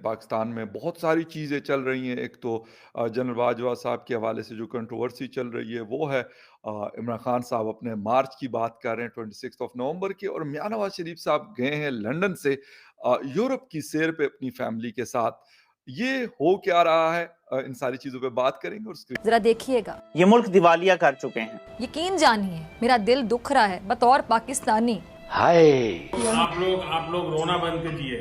पाकिस्तान में बहुत सारी चीज़ें चल रही हैं। एक तो जनरल बाजवा साहब के हवाले से जो कंट्रोवर्सी चल रही है वो है, इमरान खान साहब अपने मार्च की बात कर रहे हैं 26 नवंबर की, और मियां नवाज शरीफ साहब गए हैं लंदन से यूरोप की सैर पे अपनी फैमिली के साथ। ये हो क्या रहा है, इन सारी चीज़ों पे बात करेंगे और स्क्रीन जरा देखिएगा, ये मुल्क दिवालिया कर चुके हैं। यकीन जानिए मेरा दिल दुख रहा है बतौर पाकिस्तानी। हाय आप लोग रोना बंद कीजिए।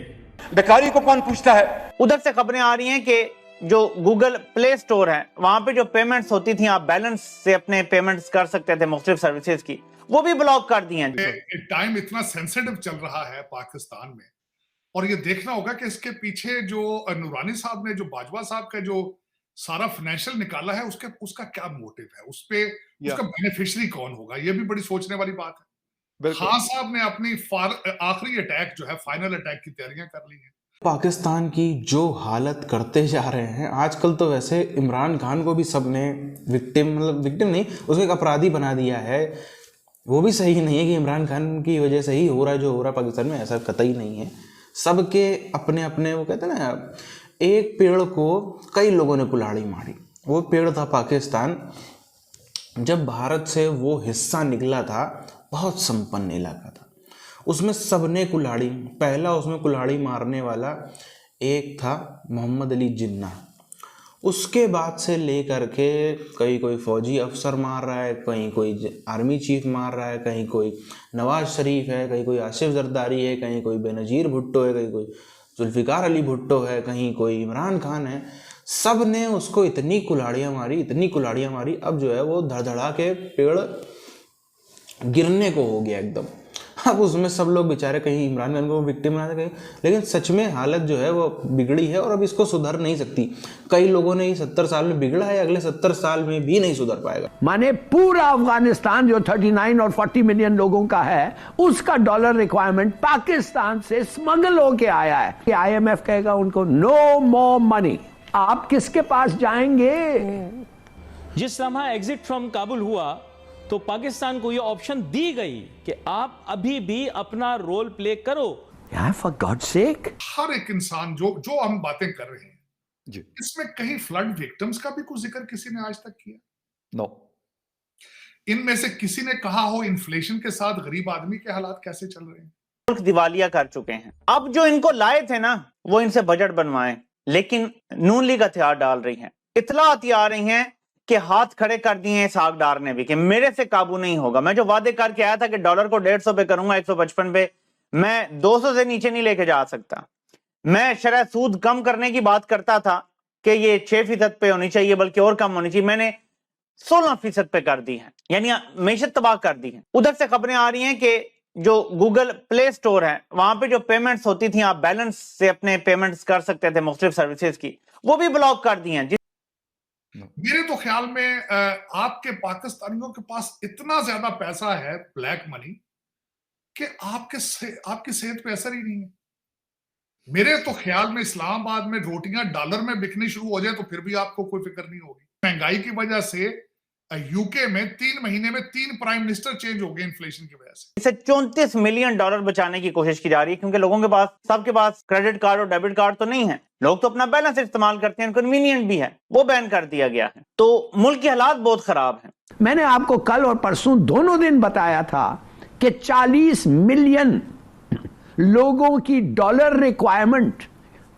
बेकारी को कौन पूछता है। उधर से खबरें आ रही हैं कि जो गूगल प्ले स्टोर है वहां पे जो पेमेंट्स होती थी, आप बैलेंस से अपने पेमेंट्स कर सकते थे मुख्तलिफ सर्विसेज की, वो भी ब्लॉक कर दी हैं। टाइम इतना सेंसिटिव चल रहा है पाकिस्तान में, और ये देखना होगा कि इसके पीछे जो नूरानी साहब ने, जो बाजवा साहब का जो सारा फाइनेंशियल निकाला है, उसका क्या मोटिव है, उसका बेनिफिशियरी कौन होगा, ये भी बड़ी सोचने वाली बात है। खान साहब ने अपनी आखिरी अटैक जो है, फाइनल अटैक की तैयारियां कर ली हैं। पाकिस्तान की जो हालत करते जा रहे हैं आजकल, तो वैसे इमरान खान को भी सबने विक्टिम नहीं, उसको एक अपराधी बना दिया है। वो भी सही नहीं है कि इमरान खान की वजह से ही हो रहा है जो हो रहा है पाकिस्तान में, ऐसा कतई नहीं है। सबके अपने अपने, वो कहते हैं ना, एक पेड़ को कई लोगों ने कुल्हाड़ी मारी। वो पेड़ था पाकिस्तान। जब भारत से वो हिस्सा निकला था, बहुत संपन्न इलाका था, उसमें सबने कुल्हाड़ी, पहला उसमें कुल्हाड़ी मारने वाला एक था मोहम्मद अली जिन्ना। उसके बाद से लेकर के कहीं कोई फौजी अफसर मार रहा है, कहीं कोई आर्मी चीफ मार रहा है, कहीं कोई नवाज शरीफ है, कहीं कोई आसिफ जरदारी है, कहीं कोई बेनज़ीर भुट्टो है, कहीं कोई जुल्फ़िकार अली भुट्टो है, कहीं कोई इमरान खान है। सब ने उसको इतनी कुल्हाड़ियाँ मारी, अब जो है वो धड़धड़ा के पेड़ गिरने को हो गया एकदम। अब उसमें सब लोग बेचारे कहीं इमरान खान को विक्टिम बना देंगे, लेकिन सच में हालत जो है वो बिगड़ी है और अब इसको सुधर नहीं सकती। कई लोगों ने 70 साल में बिगड़ा है, अगले 70 साल में भी नहीं सुधर पाएगा। माने पूरा अफगानिस्तान जो 39 और 40 मिलियन लोगों का है, उसका डॉलर रिक्वायरमेंट पाकिस्तान से स्मगल होके आया है। कि IMF कहेगा उनको नो मोर मनी। आप किसके पास जाएंगे? जिस लम्हा एग्जिट फ्रॉम काबुल हुआ तो पाकिस्तान को यह ऑप्शन दी गई कि आप अभी भी अपना रोल प्ले करो। यार फॉर गॉड सेक, हर एक इंसान जो हम बातें कर रहे हैं जी, इसमें कहीं फ्लड विक्टिम्स का भी कुछ जिक्र किसी ने आज तक किया? नो। इनमें से किसी ने कहा हो इन्फ्लेशन के साथ गरीब आदमी के हालात कैसे चल रहे हैं? मुल्क दिवालिया कर चुके हैं। अब जो इनको लाए थे ना, वो इनसे बजट बनवाएं, लेकिन नून लीग हथियार डाल रही है, इतलात आ रही हैं कि हाथ खड़े कर दिए हैं सागदार ने भी कि मेरे से काबू नहीं होगा। मैं जो वादे करके आया था कि डॉलर को 150 पे करूंगा, 155 पे, मैं 200 से नीचे नहीं लेके जा सकता। मैं शरह सूद कम करने की बात करता था कि ये 6% पे होनी चाहिए, बल्कि और कम होनी चाहिए। मैंने 16% पे कर दी है, यानी मैशत तबाह कर दी है। उधर से खबरें आ रही हैं कि जो गूगल प्ले स्टोर है वहां पे जो पेमेंट्स होती थी, आप बैलेंस से अपने पेमेंट्स कर सकते थे मुख्तलिफ सर्विसेज की, वो भी ब्लॉक कर दी हैं। मेरे तो ख्याल में आपके पाकिस्तानियों के पास इतना ज्यादा पैसा है, ब्लैक मनी, कि आपकी सेहत पे असर ही नहीं है। मेरे तो ख्याल में इस्लामाबाद में रोटियां डॉलर में बिकनी शुरू हो जाए तो फिर भी आपको कोई फिक्र नहीं होगी। महंगाई की वजह से यूके में 3 महीने में 3 प्राइम मिनिस्टर चेंज हो गए इन्फ्लेशन की वजह से। इसे 34 मिलियन डॉलर बचाने की कोशिश की जा रही है, क्योंकि लोगों के पास, सबके पास क्रेडिट कार्ड और डेबिट कार्ड तो नहीं है। लोग तो अपना बैलेंस इस्तेमाल करते हैं, कन्वीनियंट भी है, वो बैन कर दिया गया है। तो मुल्क की हालात बहुत खराब हैं। मैंने आपको कल और परसों दोनों दिन बताया था कि 40 मिलियन लोगों की डॉलर रिक्वायरमेंट,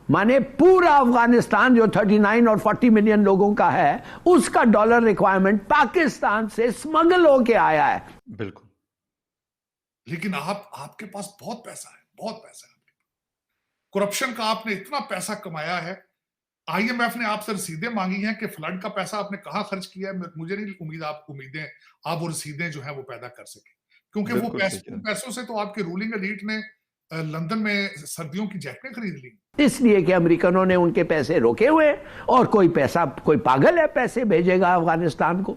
माने पूरा अफगानिस्तान जो 39 और 40 मिलियन लोगों का है, उसका डॉलर रिक्वायरमेंट पाकिस्तान से स्मगल होके आया है। बिल्कुल। लेकिन आपके पास बहुत पैसा है, बहुत पैसा है। करप्शन का आपने इतना पैसा कमाया है। IMF ने आपसे रसीदें मांगी हैं कि फ्लड का पैसा आपने कहां खर्च किया है। मुझे नहीं उम्मीद आप वो रसीदें जो है वो पैदा कर सके, क्योंकि वो पैसों से तो आपके रूलिंग एलीट ने लंदन में सर्दियों की जैकेटें खरीद ली, इसलिए कि अमेरिकनों ने उनके पैसे रोके हुए, और कोई पागल है पैसे भेजेगा अफगानिस्तान को,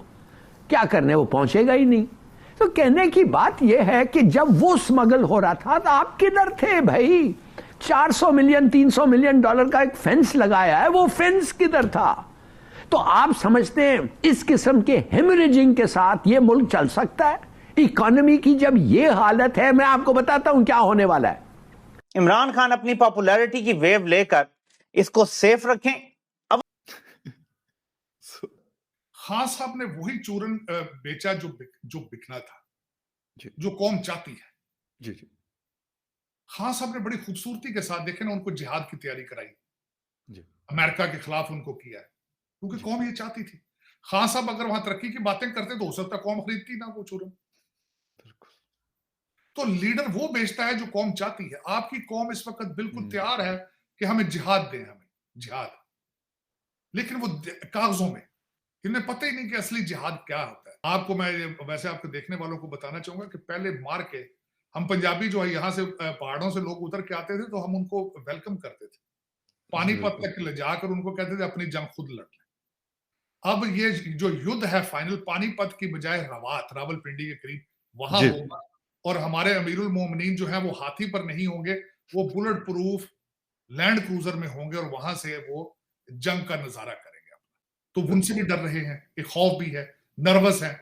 क्या करने, वो पहुंचेगा ही नहीं। तो कहने की बात यह है कि जब वो स्मगल हो रहा था तो आप किधर थे भाई? 400 मिलियन 300 मिलियन डॉलर का एक फेंस लगाया है, वो फेंस किधर था? तो आप समझते हैं इस किस्म के हेमरेजिंग के साथ ये मुल्क चल सकता है? इकोनॉमी की जब ये हालत है, मैं आपको बताता हूं क्या होने वाला है। इमरान खान अपनी पॉपुलैरिटी की वेव लेकर इसको सेफ रखें। अब खान साहब ने वही चूरन बेचा जो बिकना था, जी जो कौम चाहती है। जी जी खान साहब ने बड़ी खूबसूरती के साथ, देखे ना, उनको जिहाद की तैयारी कराई, जी अमेरिका के खिलाफ उनको किया है, क्योंकि कौम ये चाहती थी। खान साहब अगर वहां तरक्की की बातें करते तो हो सकता कौम खरीदती ना वो चूरन। बिल्कुल। तो लीडर वो बेचता है जो कौम चाहती है। आपकी कौम इस वक्त बिल्कुल तैयार है कि हमें जिहाद दें, हमें जिहाद, लेकिन वो कागजों में, इन्हें पता ही नहीं कि असली जिहाद क्या होता है। आपको मैं वैसे आपको देखने वालों को बताना चाहूंगा कि पहले मार के हम पंजाबी जो है यहाँ से पहाड़ों से लोग उतर के आते थे तो हम उनको वेलकम करते थे, पानीपत तक ले जाकर उनको कहते थे अपनी जंग खुद लड़ ले। अब ये जो युद्ध है फाइनल पानीपत की बजाय रवात, रावलपिंडी के करीब, वहां जी होगा, और हमारे अमीरुल मोमिनीन जो है वो हाथी पर नहीं होंगे, वो बुलेट प्रूफ लैंड क्रूजर में होंगे और वहां से वो जंग का नजारा करेंगे। तो उनसे भी डर रहे हैं, एक खौफ भी है, नर्वस है।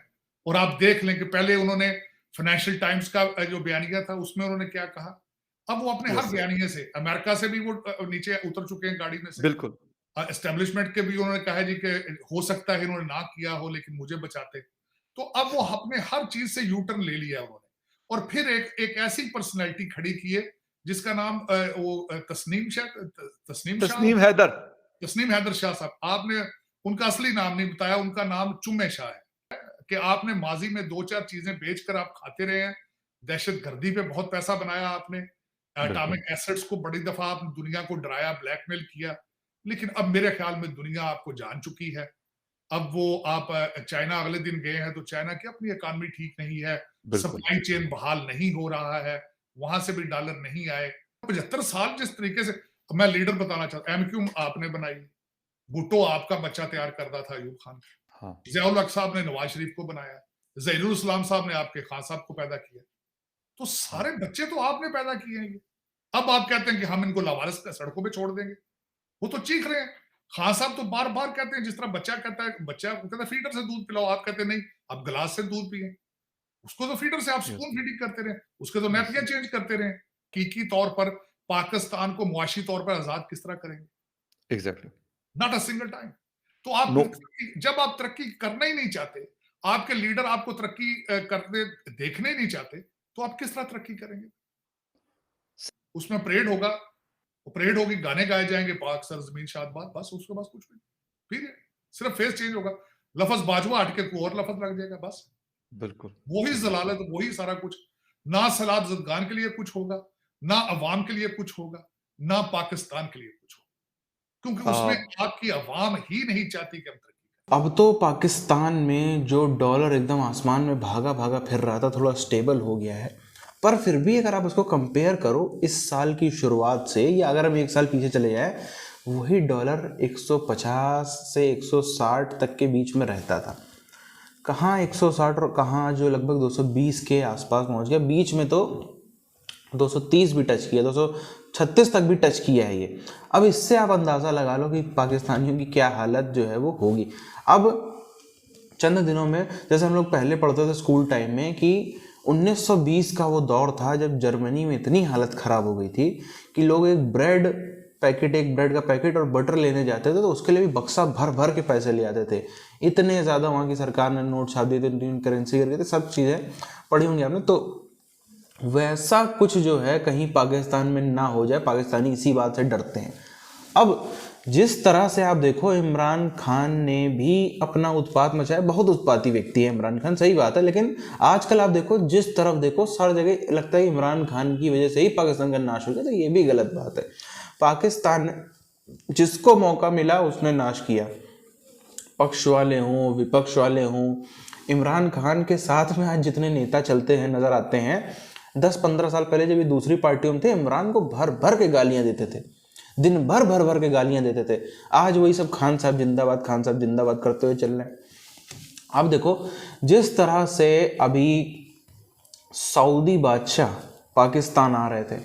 और आप देख लें कि पहले उन्होंने फाइनेंशियल टाइम्स का जो बयानिया था उसमें उन्होंने क्या कहा, अब वो अपने हर बयानिए से, अमेरिका से भी वो नीचे उतर चुके हैं गाड़ी में से, बिल्कुल। एस्टेब्लिशमेंट के भी उन्होंने कहा जी कि हो सकता है इन्होंने ना किया हो लेकिन मुझे बचाते। तो अब वो अपने हर चीज से यू टर्न ले लिया उन्होंने, और फिर एक ऐसी पर्सनैलिटी खड़ी की है जिसका नाम तस्नीम हैदर शाह साहब। आपने उनका असली नाम नहीं बताया, उनका नाम चुम्मे शाह है। कि आपने माजी में 2-4 चीजें बेचकर आप खाते रहे हैं, दहशत गर्दी पे बहुत पैसा बनाया आपने, एटॉमिक एसेट्स को बड़ी दफा आपने दुनिया को डराया, ब्लैकमेल किया, लेकिन अब मेरे ख्याल में दुनिया आपको जान चुकी है। अब वो आप चाइना अगले दिन गए हैं तो चाइना की अपनी इकॉनमी ठीक नहीं है, सप्लाई चेन बहाल नहीं हो रहा है, वहां से भी डॉलर नहीं आए। 75 साल जिस तरीके से, मैं लीडर बताना चाहता, एमक्यू आपने बनाई, भुट्टो आपका बच्चा तैयार करता था अयूब खान, ज़ियाउल हक साहब ने नवाज शरीफ को बनाया, ज़हीरुल इस्लाम साहब ने आपके खान साहब को पैदा किया। तो सारे बच्चे तो आपने पैदा किए हैं। अब आप कहते हैं कि हम इनको लावारिस सड़कों पे छोड़ देंगे, वो तो चीख रहे हैं। खान साहब तो बार बार कहते हैं, जिस तरह बच्चा कहता है, बच्चा कहता है फीडर से दूध पिलाओ, आप कहते हैं नहीं आप गिलास से दूध पिए। उसको तो फीडर से आप स्पून फीडिंग करते रहे, उसके तो नैपियां चेंज करते रहे, की तौर पर पाकिस्तान को मुआशी तौर पर आजाद किस तरह करेंगे? Exactly, not a single time. तो आप जब आप तरक्की करना ही नहीं चाहते, आपके लीडर आपको तरक्की करते देखने ही नहीं चाहते, तो आप किस तरह तरक्की करेंगे? उसमें परेड होगा, परेड होगी, गाने गाए जाएंगे, पाक सर जमीन शादबाद, बस उसके बाद कुछ नहीं, फिर सिर्फ फेस चेंज होगा, लफज बाजवा हट के कोई और लफज लग जाएगा, बस बिल्कुल वही जलालत, वही सारा कुछ। ना सलाद जदगान के लिए कुछ होगा, ना अवाम के लिए कुछ होगा, ना पाकिस्तान के लिए कुछ होगा, क्योंकि उसमें आपकी अवाम ही नहीं चाहती कि हम तरक्की करें। अब तो पाकिस्तान में जो डॉलर एकदम आसमान में भागा भागा फिर रहा था, थोड़ा स्टेबल हो गया है, पर फिर भी अगर आप उसको कंपेयर करो इस साल की शुरुआत से, या अगर हम एक साल पीछे चले जाए, वही डॉलर 150 से 160 तक के बीच में रहता था। कहाँ 160 और कहाँ जो लगभग 220 के आसपास पहुंच गया, बीच में तो 230 भी टच किया, 236 तक भी टच किया है ये। अब इससे आप अंदाज़ा लगा लो कि पाकिस्तानियों की क्या हालत जो है वो होगी। अब चंद दिनों में, जैसे हम लोग पहले पढ़ते थे स्कूल टाइम में कि 1920 का वो दौर था जब जर्मनी में इतनी हालत ख़राब हो गई थी कि लोग एक ब्रेड का पैकेट और बटर लेने जाते थे तो उसके लिए भी बक्सा भर भर के पैसे ले आते थे। इतने ज़्यादा वहाँ की सरकार ने नोट छाप दिए थे, इंडियन करेंसी करके थे, सब चीज़ें पढ़ी होंगी आपने। तो वैसा कुछ जो है कहीं पाकिस्तान में ना हो जाए, पाकिस्तानी इसी बात से डरते हैं। अब जिस तरह से आप देखो, इमरान खान ने भी अपना उत्पात मचाया, बहुत उत्पाती व्यक्ति है इमरान खान, सही बात है, लेकिन आजकल आप देखो जिस तरफ देखो हर जगह लगता है इमरान खान की वजह से ही पाकिस्तान का नाश हो गया, तो ये भी गलत बात है। पाकिस्तान जिसको मौका मिला उसने नाश किया, पक्ष वाले हों विपक्ष वाले हों। इमरान खान के साथ में आज जितने नेता चलते हैं नजर आते हैं, 10-15 साल पहले जब ये दूसरी पार्टियों में थे, इमरान को भर भर के गालियां देते थे, दिन भर भर भर के गालियां देते थे। आज वही सब खान साहब जिंदाबाद करते हुए चल रहे हैं। अब देखो जिस तरह से अभी सऊदी बादशाह पाकिस्तान आ रहे थे,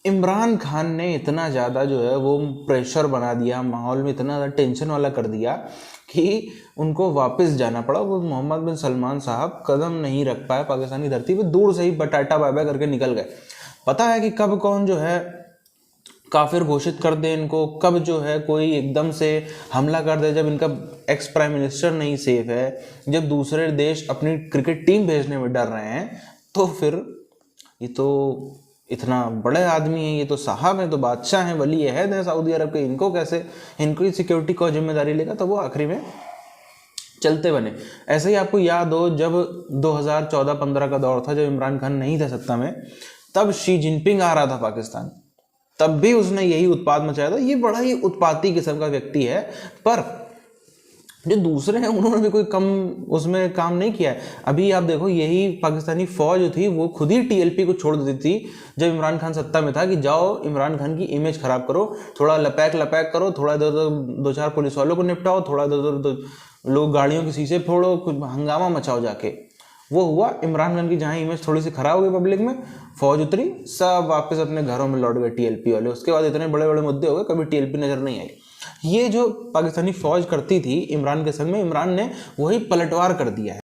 इमरान खान ने इतना ज़्यादा जो है वो प्रेशर बना दिया, माहौल में इतना ज़्यादा टेंशन वाला कर दिया कि उनको वापस जाना पड़ा। वो मोहम्मद बिन सलमान साहब कदम नहीं रख पाए पाकिस्तानी धरती पे, दूर से ही बटाटा बाय बाय करके निकल गए। पता है कि कब कौन जो है काफिर घोषित कर दे इनको, कब जो है कोई एकदम से हमला कर दे, जब इनका एक्स प्राइम मिनिस्टर नहीं सेफ है, जब दूसरे देश अपनी क्रिकेट टीम भेजने में डर रहे हैं, तो फिर ये तो इतना बड़े आदमी है, ये तो साहब हैं, तो बादशाह हैं, वली अहद हैं सऊदी अरब के, इनको कैसे, इनको सिक्योरिटी को जिम्मेदारी लेगा, तो वो आखिरी में चलते बने। ऐसे ही आपको याद हो जब 2014-15 का दौर था, जब इमरान खान नहीं था सत्ता में, तब शी जिनपिंग आ रहा था पाकिस्तान, तब भी उसने यही उत्पाद मचाया था। ये बड़ा ही उत्पाती किस्म का व्यक्ति है, पर जो दूसरे हैं उन्होंने भी कोई कम उसमें काम नहीं किया है। अभी आप देखो, यही पाकिस्तानी फौज थी वो खुद ही टीएलपी को छोड़ देती थी जब इमरान खान सत्ता में था, कि जाओ इमरान खान की इमेज खराब करो, थोड़ा लपैक करो, थोड़ा इधर दो चार पुलिस वालों को निपटाओ, थोड़ा इधर लोग गाड़ियों के शीशे फोड़ो, कुछ हंगामा मचाओ जाके। वो हुआ, इमरान खान की जहाँ इमेज थोड़ी सी खराब हो गई पब्लिक में, फौज उतरी, सब वापस अपने घरों में लौट गए टीएलपी वाले। उसके बाद इतने बड़े बड़े मुद्दे हो गए, कभी टीएलपी नजर नहीं आई। ये जो पाकिस्तानी फौज करती थी इमरान के संग में, इमरान ने वही पलटवार कर दिया है।